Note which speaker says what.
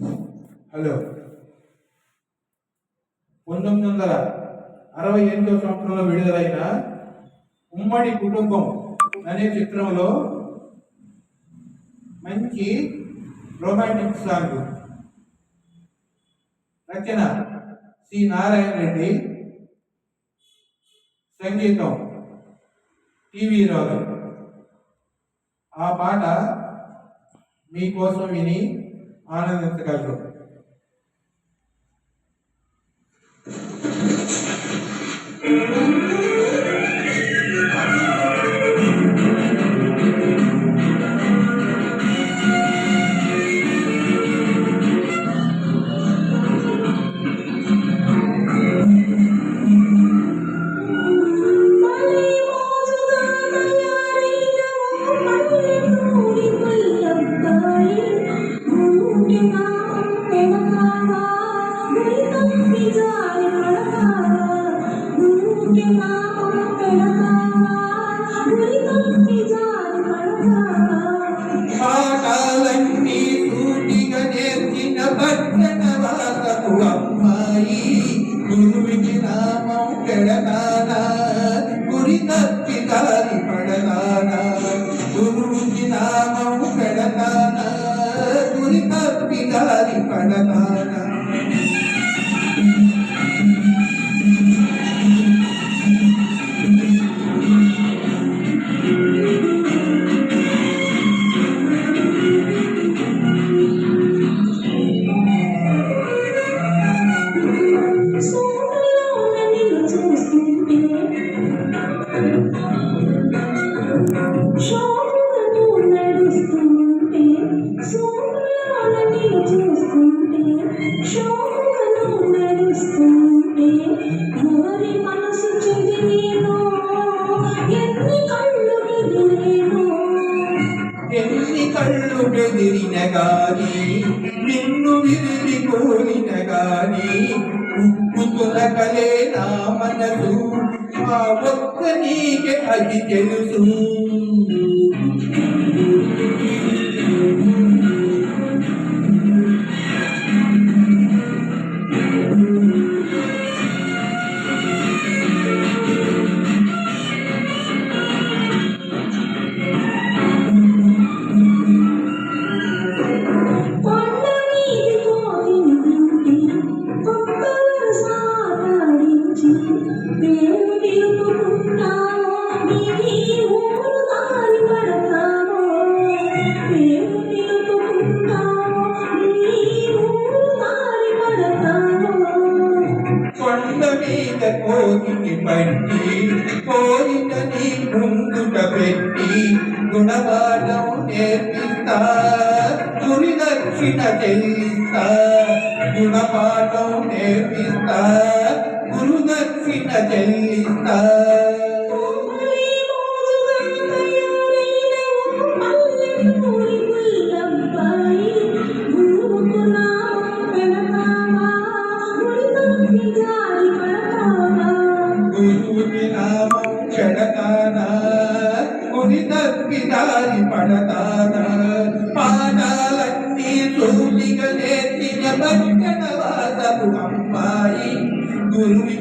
Speaker 1: Hello 1968 సంవత్సరంలో విడుదలైన ఉమ్మడి కుటుంబం అనే చిత్రంలో మంచి రొమాంటిక్ సాంగ్, రచన సి నారాయణ రెడ్డి, సంగీతం టీవీ రావు. ఆ పాట మీకోసం విని ఆనందించగలరు. పాఠాలన్నీ సూటిగా నేర్చిన పట్టణ వాసపు అమ్మాయి, గురువికి నామం పెడతానా, గురి తప్పి దారి పడతానా, గురువుకి నామం పెడతానా, గురి తప్పి దారి పడతానా. ఎన్ని కళ్ళు బెదిరిన గాని, నిన్ను విరిగి కోరిన గాని, ఉప్పుతుల కలే నా మనసు, ఆ ఒక్క నీకే అది తెలుసు. కొండ మీద కోరిని పట్టి కోరిన నీ ముందుట పెట్టి గుణపాఠం నేర్పిస్తా, గురి దక్షిణ చెల్లిస్తా, గుణపాఠం నేర్పిస్తా, గురు దక్షిణ చెల్లిస్తా. గురువుకి నామం చెడతానా, గురి తప్పి దారి పడతానా, పాఠాలన్నీ సూటిగా నేర్చిన పట్టణ వాసపు అమ్మాయి, గురువుకి